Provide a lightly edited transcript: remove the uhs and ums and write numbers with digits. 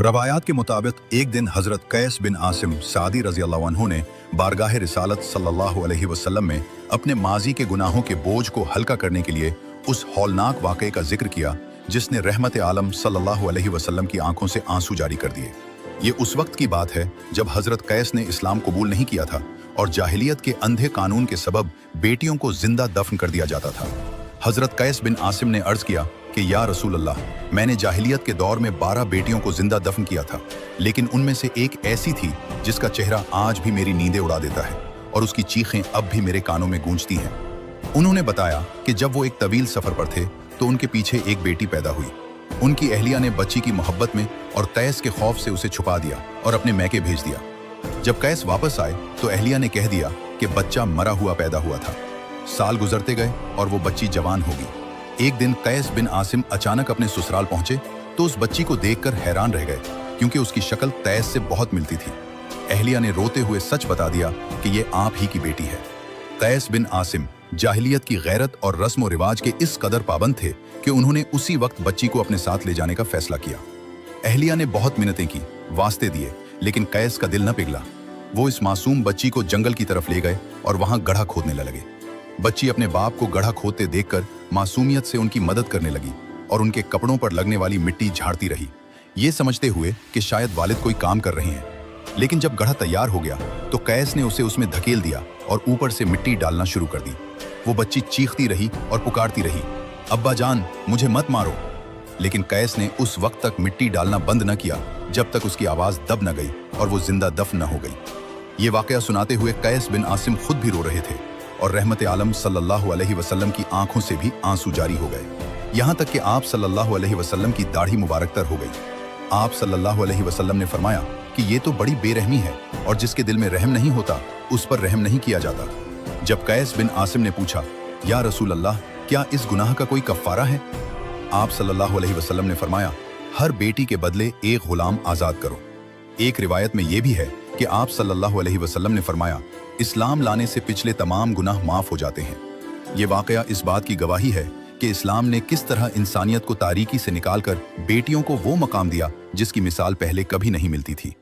रवायात के मुताबिक एक दिन हजरत कैस बिन आसिम सादी रजी अल्लाह अन्हु ने बारगाह रिसालत सल्लल्लाहु अलैहि वसल्लम में अपने माजी के गुनाहों के बोझ को हल्का करने के लिए उस हौलनाक वाक़े का जिक्र किया जिसने रहमत आलम सल्लल्लाहु अलैहि वसल्लम की आंखों से आंसू जारी कर दिए। ये उस वक्त की बात है जब हजरत कैस ने इस्लाम कबूल नहीं किया था और जाहिलियत के अंधे कानून के सबब बेटियों को जिंदा दफन कर दिया जाता था। हजरत कैस बिन आसिम ने अर्ज किया कि या रसूल अल्लाह, मैंने जाहिलियत के दौर में 12 बेटियों को जिंदा दफन किया था, लेकिन उनमें से एक ऐसी थी जिसका चेहरा आज भी मेरी नींदें उड़ा देता है और उसकी चीखें अब भी मेरे कानों में गूंजती हैं। उन्होंने बताया कि जब वो एक तवील सफर पर थे तो उनके पीछे एक बेटी पैदा हुई। उनकी अहलिया ने बच्ची की मोहब्बत में और कैस के खौफ से उसे छुपा दिया और अपने मैके भेज दिया। जब कैस वापस आए तो अहलिया ने कह दिया कि बच्चा मरा हुआ पैदा हुआ था। साल गुजरते गए और वो बच्ची जवान हो गई। एक दिन कैस बिन आसिम अचानक अपने ससुराल पहुंचे तो उस बच्ची को देखकर हैरान रह गए, क्योंकि उसकी शक्ल कैस से बहुत मिलती थी। अहलिया ने रोते हुए सच बता दिया कि ये आप ही की बेटी है। कैस बिन आसिम जाहिलियत की गैरत और रस्म और रिवाज के इस कदर पाबंद थे कि उन्होंने उसी वक्त बच्ची को अपने साथ ले जाने का फैसला किया। अहलिया ने बहुत मिन्नतें की, वास्ते दिए, लेकिन कैस का दिल न पिघला। वो इस मासूम बच्ची को जंगल की तरफ ले गए और वहां गड्ढा खोदने लगे। बच्ची अपने बाप को गड्ढा खोदते देखकर मासूमियत से उनकी मदद करने लगी और उनके कपड़ों पर लगने वाली मिट्टी झाड़ती रही, ये समझते हुए कि शायद वालिद कोई काम कर रहे हैं। लेकिन जब गड्ढा तैयार हो गया तो कैस ने उसे उसमें धकेल दिया और ऊपर से मिट्टी डालना शुरू कर दी। वो बच्ची चीखती रही और पुकारती रही, अब्बा जान, मुझे मत मारो। लेकिन कैस ने उस वक्त तक मिट्टी डालना बंद न किया जब तक उसकी आवाज दब न गई और वो जिंदा दफन न हो गई। ये वाकया सुनाते हुए कैस बिन आसिम खुद भी रो रहे थे और रहमत आलम सल्लल्लाहु अलैहि वसल्लम की आंखों से भी आंसू जारी हो गए, यहाँ तक कि आप सल्लल्लाहु अलैहि वसल्लम की दाढ़ी मुबारक तर हो गई। आप सल्लल्लाहु अलैहि वसल्लम ने फरमाया कि ये तो बड़ी बेरहमी है और जिसके दिल में रहम नहीं होता उस पर रहम नहीं किया जाता। जब कैस बिन आसिम ने पूछा, या रसूल अल्लाह, क्या इस गुनाह का कोई कफ़ारा है? आप सल्लल्लाहु अलैहि वसल्लम ने फरमाया, हर बेटी के बदले एक गुलाम आज़ाद करो। एक रिवायत में यह भी है कि आप सल्लल्लाहु अलैहि वसल्लम ने फरमाया, इस्लाम लाने से पिछले तमाम गुनाह माफ हो जाते हैं। ये वाकया इस बात की गवाही है कि इस्लाम ने किस तरह इंसानियत को तारीकी से निकालकर बेटियों को वो मकाम दिया जिसकी मिसाल पहले कभी नहीं मिलती थी।